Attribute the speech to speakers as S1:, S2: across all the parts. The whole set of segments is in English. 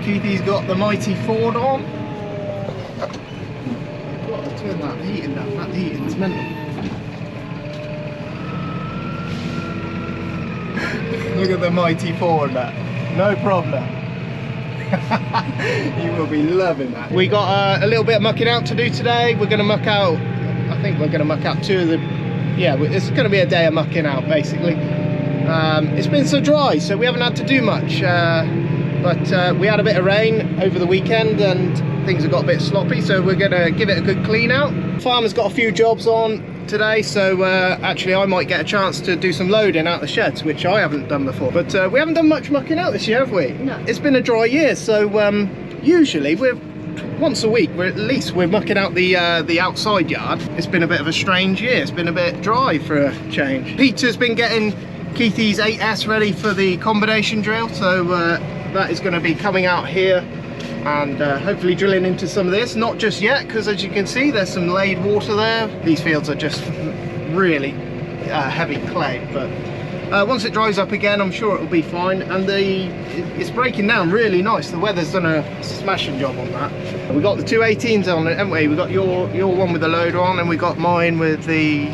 S1: Keithy's got the mighty Ford on. I've got to turn that heating down. That heating's mental. Look at the mighty Ford, that. No problem. You will be loving that. We got a little bit of mucking out to do today. We're going to muck out, I think we're going to muck out 2 of the, yeah, it's going to be a day of mucking out basically. It's been so dry, so we haven't had to do much, but we had a bit of rain over the weekend and things have got a bit sloppy, so we're going to give it a good clean out. Farmer's got a few jobs on today, so actually I might get a chance to do some loading out the sheds, which I haven't done before. But we haven't done much mucking out this year, have we?
S2: No.
S1: It's been a dry year, so usually we're once a week, we're mucking out the outside yard. It's been a bit of a strange year. It's been a bit dry for a change. Peter's been getting Keithy's 8S ready for the combination drill, so that is going to be coming out here and hopefully drilling into some of this. Not just yet, because as you can see there's some laid water there. These fields are just really heavy clay, but once it dries up again I'm sure it'll be fine. And it's breaking down really nice. The weather's done a smashing job on that. We got the 2 18s on it, haven't we? We got your one with the loader on, and we got mine with the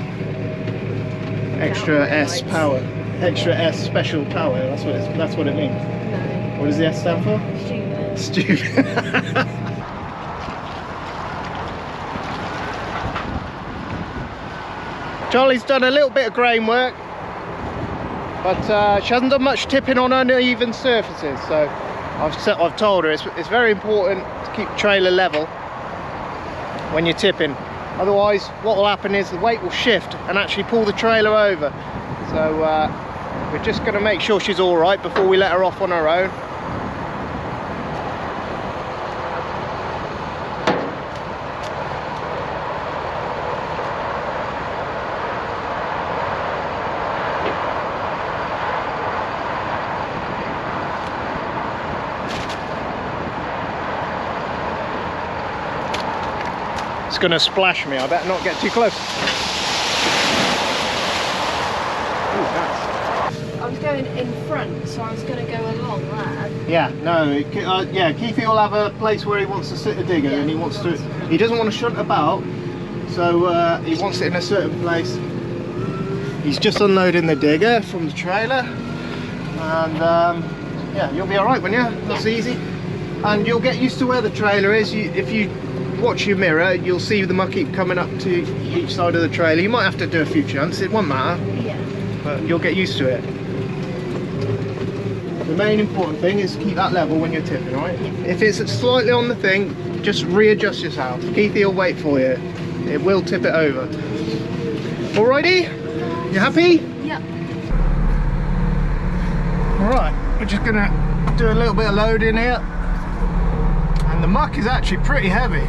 S1: extra S power. Extra S special power, that's what it means.
S2: No.
S1: What does the S stand for?
S2: Stupid.
S1: Stupid. Charlie's done a little bit of grain work, but she hasn't done much tipping on uneven surfaces, so I've told her it's very important to keep the trailer level when you're tipping. Otherwise what will happen is the weight will shift and actually pull the trailer over. So we're just going to make sure she's all right before we let her off on her own. It's going to splash me. I better not get too close.
S2: I was going in front, so I was going to go along there.
S1: Yeah, no, yeah, Keithy will have a place where he wants to sit a digger,
S2: Yeah,
S1: and he doesn't want to shunt about, so he wants it in a certain place. He's just unloading the digger from the trailer, and yeah, you'll be all right, won't you? That's easy, and you'll get used to where the trailer is. If you watch your mirror, you'll see the muck heap coming up to each side of the trailer. You might have to do a few jumps, it won't matter,
S2: Yeah.
S1: but you'll get used to it. The main important thing is keep that level when you're tipping, right? If it's slightly on the thing, just readjust yourself. Keithy will wait for you. It will tip it over. Alrighty? You happy?
S2: Yeah.
S1: Alright, we're just gonna do a little bit of loading here. And the muck is actually pretty heavy.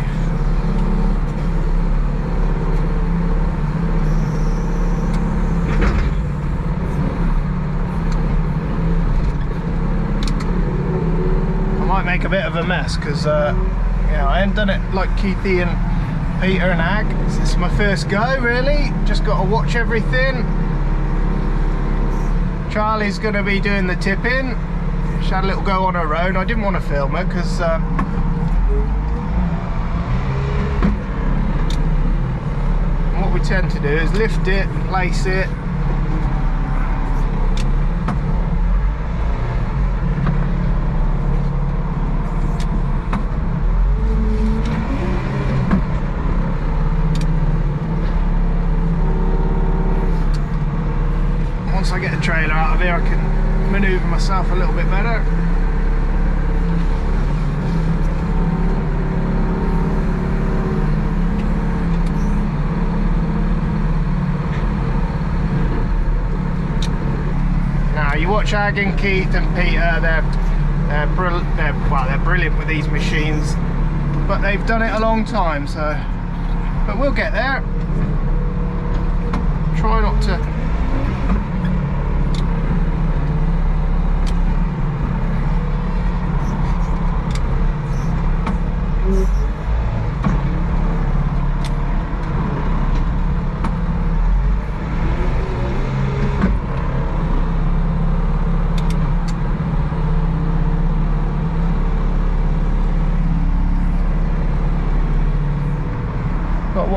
S1: Make a bit of a mess because yeah, I haven't done it like Keithy and Peter and Ag. This is my first go, really. Just got to watch everything. Charlie's going to be doing the tipping. She had a little go on her own. I didn't want to film her because what we tend to do is lift it, place it. Once I get the trailer out of here, I can manoeuvre myself a little bit better. Now you watch Ag and Keith and Peter, they're brilliant with these machines, but they've done it a long time, so but we'll get there. Try not to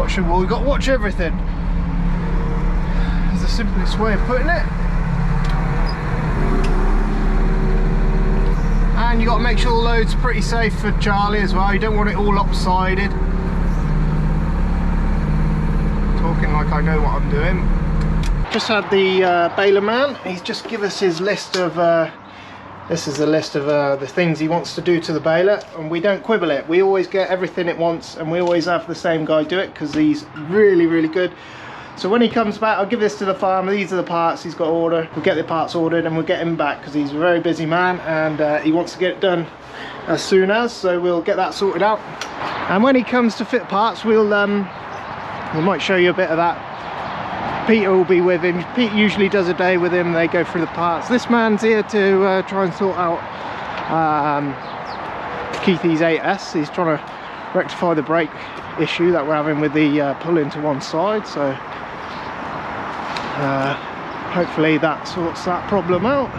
S1: watch them all. We've got to watch everything. That's the simplest way of putting it. And you got to make sure the load's pretty safe for Charlie as well. You don't want it all lopsided. Talking like I know what I'm doing. Just had the baler man. He's just give us his list of. This is a list of the things he wants to do to the baler, and we don't quibble it. We always get everything it wants, and we always have the same guy do it because he's really, really good. So when he comes back, I'll give this to the farmer. These are the parts he's got to order. We'll get the parts ordered and we'll get him back because he's a very busy man, and he wants to get it done as soon as. So we'll get that sorted out. And when he comes to fit parts, we might show you a bit of that. Peter will be with him. Pete usually does a day with him. They go through the parts. This man's here to try and sort out Keithy's 8S. He's trying to rectify the brake issue that we're having with the pulling to one side. So hopefully that sorts that problem out.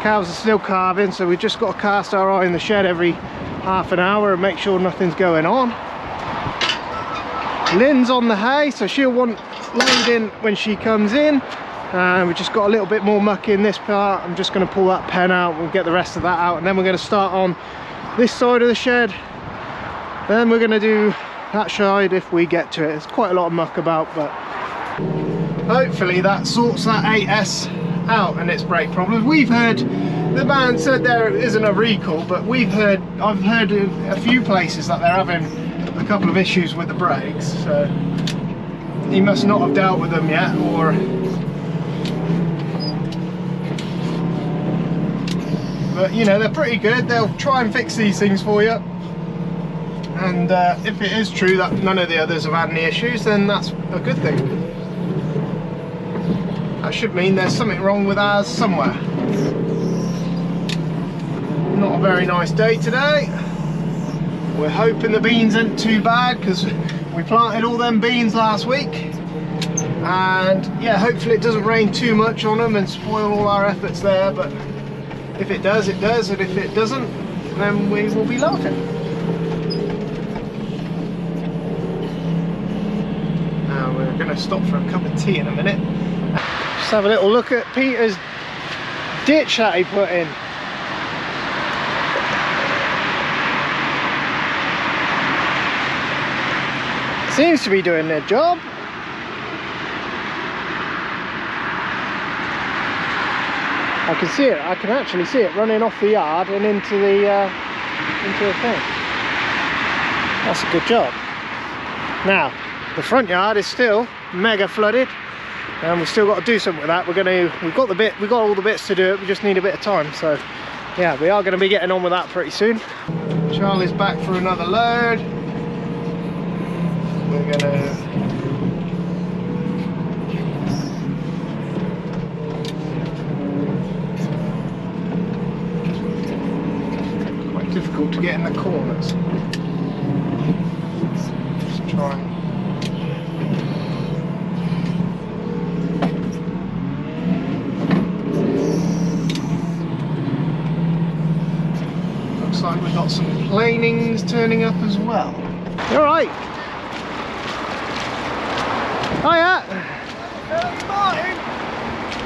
S1: Cows are still calving, so we've just got to cast our eye in the shed every half an hour and make sure nothing's going on. Lynn's on the hay, so she'll want loading when she comes in. We've just got a little bit more muck in this part. I'm just going to pull that pen out. We'll get the rest of that out, and then we're going to start on this side of the shed. Then we're going to do that side if we get to it. There's quite a lot of muck about, but hopefully that sorts that 8S out and its brake problems. We've heard, the man said there isn't a recall, but I've heard a few places that they're having a couple of issues with the brakes, so he must not have dealt with them yet, or but you know, they're pretty good. They'll try and fix these things for you, and if it is true that none of the others have had any issues, then that's a good thing. That should mean there's something wrong with ours somewhere. Not a very nice day today. We're hoping the beans aren't too bad because we planted all them beans last week, and yeah, hopefully it doesn't rain too much on them and spoil all our efforts there, but if it does, it does, and if it doesn't, then we will be laughing. Now we're going to stop for a cup of tea in a minute. Just have a little look at Peter's ditch that he put in. Seems to be doing their job. I can see it. I can actually see it running off the yard and into the thing. That's a good job. Now the front yard is still mega flooded, and we've still got to do something with that. We've got all the bits to do it. We just need a bit of time. So yeah, we are going to be getting on with that pretty soon. Charlie's back for another load. We're gonna quite difficult to get in the corners. Just try and looks like we've got some planings turning up as well. You all right? Hiya!
S3: Martin?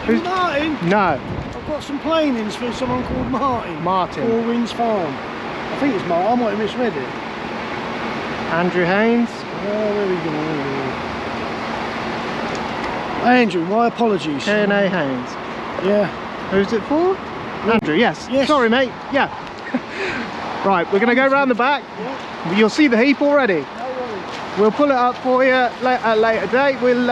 S3: Who's Martin?
S1: No.
S3: I've got some planings for someone called Martin.
S1: Martin.
S3: Allwins Farm. I think it's Martin, I might have misread it.
S1: Andrew Haynes.
S3: Oh, there we go. Andrew, my apologies.
S1: K&A Haynes.
S3: Yeah.
S1: Who's it for? Andrew, yes.
S3: Yes.
S1: Sorry, mate. Yeah. Right, we're going to go round the back.
S3: Yeah.
S1: You'll see the heap already.
S3: No worries.
S1: We'll pull it up for you at a later date. We'll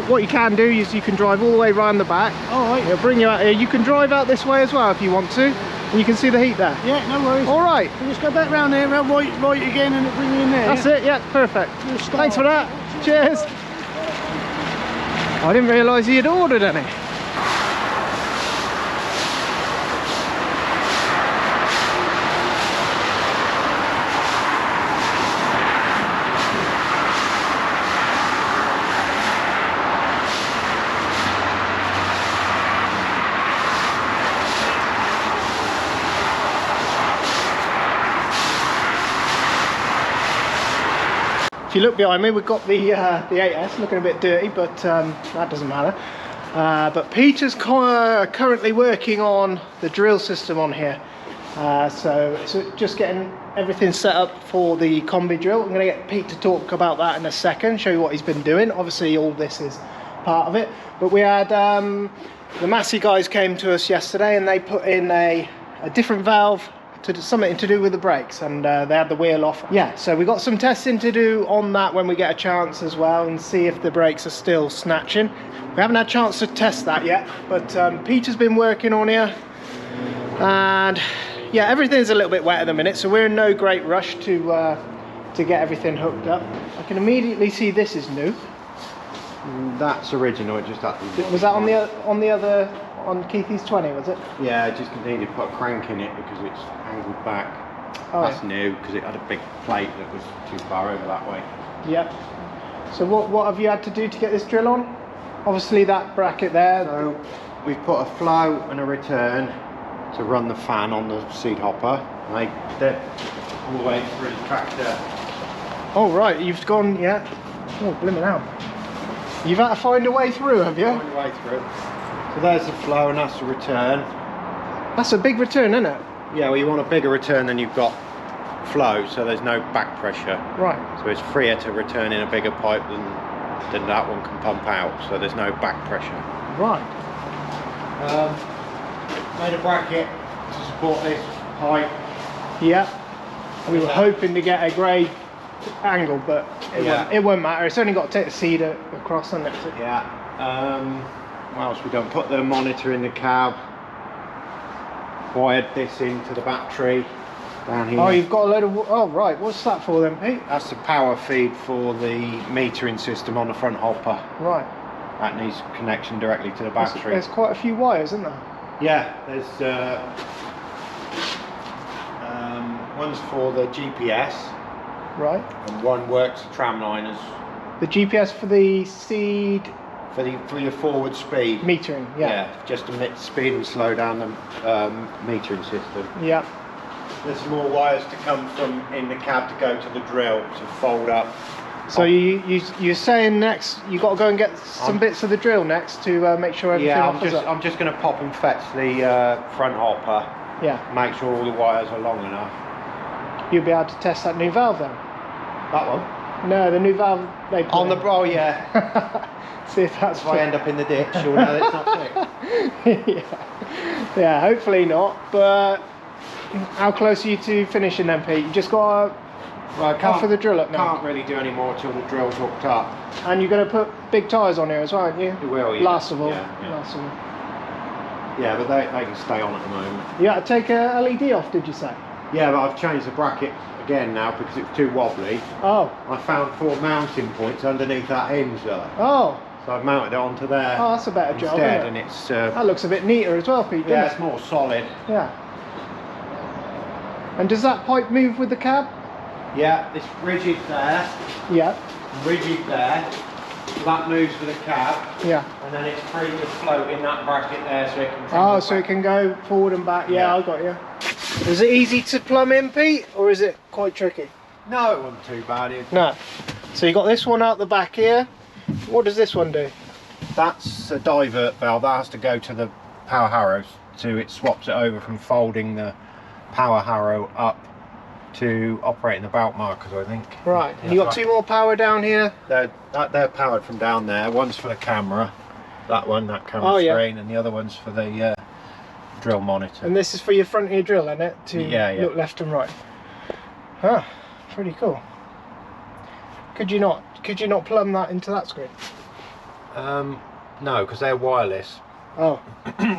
S1: what you can do is you can drive all the way round the back.
S3: Alright.
S1: It'll bring you out here. You can drive out this way as well if you want to. And you can see the heap there.
S3: Yeah, no worries.
S1: Alright.
S3: We'll just go back round there, round right again, and it'll bring you in there.
S1: That's it, yeah, perfect.
S3: We'll start.
S1: Thanks for that. Cheers. I didn't realise he had ordered any. If you look behind me, we've got the 8S looking a bit dirty, but that doesn't matter. But Peter's currently working on the drill system on here. So just getting everything set up for the combi drill. I'm going to get Pete to talk about that in a second, show you what he's been doing. Obviously all this is part of it. But we had the Massey guys came to us yesterday and they put in a different valve to do something to do with the brakes, and they had the wheel off. Yeah, so we got some testing to do on that when we get a chance as well, and see if the brakes are still snatching. We haven't had a chance to test that yet, but Peter's been working on here, and yeah, everything's a little bit wet at the minute, so we're in no great rush to get everything hooked up. I can immediately see this is new.
S4: That's original, it just happened.
S1: Was that on Keithy's 20, was it?
S4: Yeah, I just needed to put a crank in it because it's angled back.
S1: Oh,
S4: That's
S1: yeah.
S4: new because it had a big plate that was too far over that way.
S1: Yep. So what have you had to do to get this drill on? Obviously that bracket there.
S4: So we've put a flow and a return to run the fan on the seed hopper. I did all the way through the tractor.
S1: Oh right, you've gone, yeah. Oh, blimmin' out. You've had to find a way through, have you?
S4: All the way through. So there's the flow and that's the return.
S1: That's a big return, isn't it?
S4: Yeah, well you want a bigger return than you've got flow, so there's no back pressure.
S1: Right.
S4: So it's freer to return in a bigger pipe than that one can pump out, so there's no back pressure.
S1: Right.
S4: Made a bracket to support this pipe.
S1: Yeah. We were hoping to get a grey angle, but it won't matter. It's only got to take the seed across, and that's it.
S4: Yeah. What else we done? Put the monitor in the cab. Wired this into the battery down here.
S1: Oh, you've got a load of... Oh, right. What's that for then, Pete?
S4: That's the power feed for the metering system on the front hopper.
S1: Right.
S4: That needs connection directly to the battery.
S1: There's quite a few wires, isn't there?
S4: Yeah, there's one's for the GPS.
S1: Right.
S4: And one works tramliners
S1: The GPS for the seed
S4: for your forward speed.
S1: metering, yeah.
S4: Just to speed and slow down the metering system.
S1: Yeah.
S4: There's some more wires to come from in the cab to go to the drill to fold up.
S1: So you're saying next you got to go and get some bits of the drill next to make sure everything offers up.
S4: I'm just going to pop and fetch the front hopper.
S1: Yeah.
S4: Make sure all the wires are long enough.
S1: You'll be able to test that new valve then.
S4: That one?
S1: No, the new valve they put
S4: On the
S1: in.
S4: oh yeah.
S1: See if that's
S4: If I end up in the ditch, you'll know it's not fixed.
S1: yeah. Yeah, hopefully not. But how close are you to finishing then, Pete? You just got to
S4: Well, I
S1: offer the drill up now.
S4: Can't really do any more till the drill's hooked up.
S1: And you're going to put big tyres on here as well, aren't you?
S4: It will, yeah.
S1: Last of all.
S4: Yeah.
S1: Last of all.
S4: Yeah, but they can stay on at the moment.
S1: You had to take a LED off, did you say?
S4: Yeah, but I've changed the bracket again now because it's too wobbly.
S1: Oh.
S4: I found 4 mounting points underneath that hinge there.
S1: Oh.
S4: So I've mounted it onto there.
S1: Oh, that's a better job,
S4: instead,
S1: isn't it?
S4: and it's
S1: That looks a bit neater as well, Pete, doesn't
S4: yeah,
S1: it?
S4: it's more solid.
S1: Yeah. And does that pipe move with the cab?
S4: Yeah, it's rigid there,
S1: Yeah.
S4: rigid there. So that moves with the cab,
S1: Yeah.
S4: and then it's free to float in that bracket there, so it can.
S1: Oh, so it can go forward and back. Yeah,
S4: Yeah.
S1: I got you. Is it easy to plumb in, Pete, or is it quite tricky?
S4: No, it wasn't too bad.
S1: No. So you got this one out the back here. What does this one do?
S4: That's a divert valve. That has to go to the power harrows. So it swaps it over from folding the power harrow up to operating the belt markers, I think.
S1: Right.
S4: Yeah,
S1: And you got 2 more power down here.
S4: They're powered from down there. One's for the camera, that camera
S1: Oh, yeah.
S4: screen, and the other one's for the drill monitor.
S1: And this is for your front ear drill, isn't it? To
S4: Yeah.
S1: look left and right. Huh. Pretty cool. Could you not plumb that into that screen?
S4: No, because they're wireless.
S1: Oh.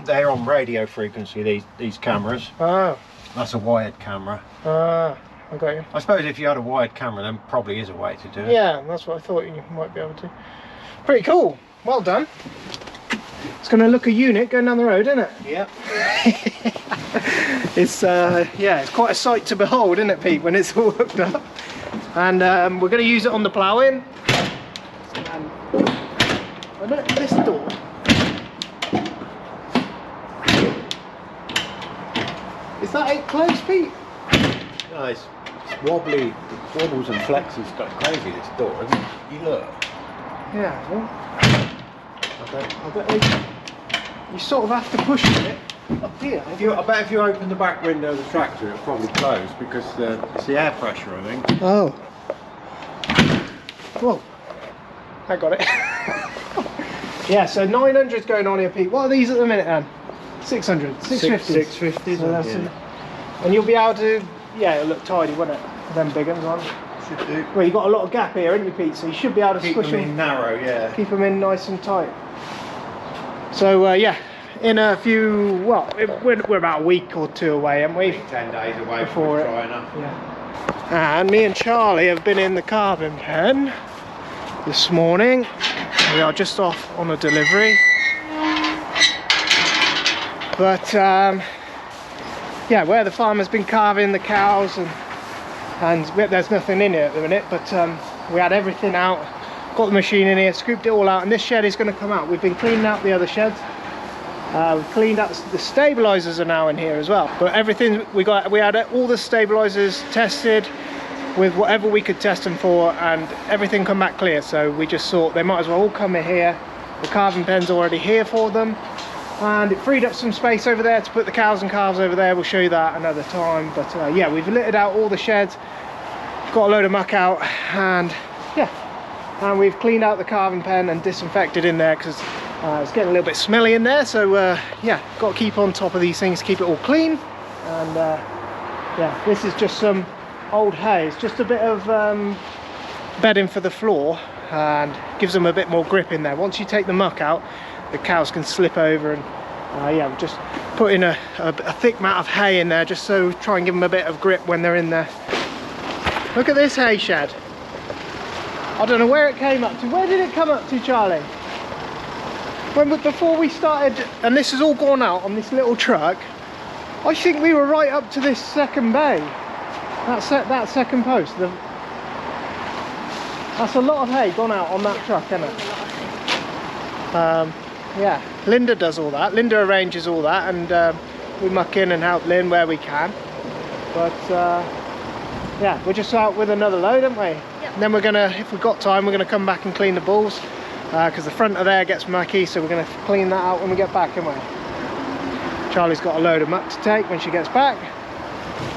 S4: They're on radio frequency, these cameras.
S1: Oh.
S4: That's a wired camera.
S1: Ah. I got you.
S4: I suppose if you had a wired camera, then probably is a way to do it.
S1: Yeah, that's what I thought you might be able to. Pretty cool. Well done. It's going to look a unit going down the road, isn't it?
S4: Yep.
S1: It's yeah, it's quite a sight to behold, isn't it, Pete, when it's all hooked up. And we're going to use it on the ploughing. And I don't this door. Is that it closed, Pete?
S4: Nice. wobbles and flexes got crazy, this door, isn't it? You look.
S1: Yeah, well, I bet you sort of have to push it up here.
S4: I bet if you open the back window of the tractor, it'll probably close because it's the air pressure, I think.
S1: Oh. Whoa. I got it. Yeah, so 900's going on here, Pete. What are these at the minute, then? 600, 650.
S4: 650.
S1: So that's
S4: Yeah.
S1: and you'll be able to, yeah, it'll look tidy, won't it? Them big ones on.
S4: Should do.
S1: Well, you've got a lot of gap here, haven't you, Pete? So you should be able to
S4: Keep
S1: squish
S4: them
S1: them
S4: in narrow, yeah.
S1: keep them in nice and tight. So yeah, in a few, well, we're about a week or two away, aren't we?
S4: 10 days away
S1: Before it.
S4: dry enough.
S1: Yeah. And me and Charlie have been in the carving pen this morning. We are just off on a delivery. But yeah, where the farmer's been carving the cows and there's nothing in here at the minute, but we had everything out, got the machine in here, scooped it all out, and this shed is going to come out. We've been cleaning out the other sheds. We've cleaned out the stabilizers are now in here as well, but everything we had all the stabilizers tested with whatever we could test them for, and everything come back clear. So we just thought they might as well all come in here. The carving pen's already here for them, and it freed up some space over there to put the cows and calves over there. We'll show you that another time. But yeah, we've littered out all the sheds, got a load of muck out, and yeah, and we've cleaned out the carving pen and disinfected in there because it's getting a little bit smelly in there. So yeah, got to keep on top of these things, keep it all clean. And yeah, this is just some old hay. It's just a bit of bedding for the floor and gives them a bit more grip in there. Once you take the muck out, the cows can slip over, and yeah, we're just putting a thick mat of hay in there just so try and give them a bit of grip when they're in there. Look at this hay shed. I don't know where it came up to. Where did it come up to, Charlie? Before we started, and this has all gone out on this little truck, I think we were right up to this second bay. That second post. That's a lot of hay gone out on that truck, isn't it? Yeah, Linda does all that. Linda arranges all that, and we muck in and help Lynn where we can. But yeah, we're just out with another load, aren't we?
S2: Yep.
S1: And then we're gonna, if we've got time, we're gonna come back and clean the balls because the front of there gets mucky, so we're gonna clean that out when we get back, aren't we? Charlie's got a load of muck to take when she gets back,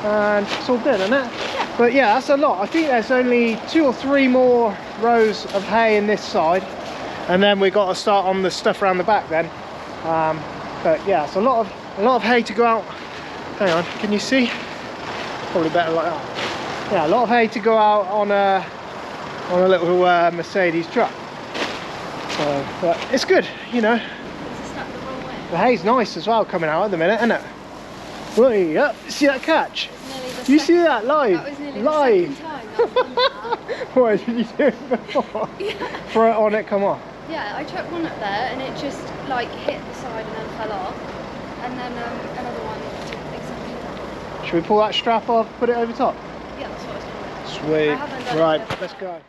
S1: and it's all good, isn't it? Yeah. But yeah, that's a lot. I think there's only 2 or 3 more rows of hay in this side, and then we've got to start on the stuff around the back then. But yeah, it's a lot of hay to go out. Hang on, can you see? Probably better like that. Yeah, a lot of hay to go out on a little Mercedes truck. So, but it's good, you know. The hay's nice as well coming out at the minute, isn't it? Way up. See that catch? You see that live?
S2: That was nearly
S1: live.
S2: the second time I've done that.
S1: What did you do it before?
S2: Yeah.
S1: Throw it on it, come on.
S2: Yeah, I chucked one up there and it just like hit the side and then fell off. And then another one did exactly that.
S1: Should we pull that strap off, put it over top?
S2: Yeah, that's what I was doing.
S1: Sweet.
S2: I haven't done it
S1: Right,
S2: yet.
S1: let's go.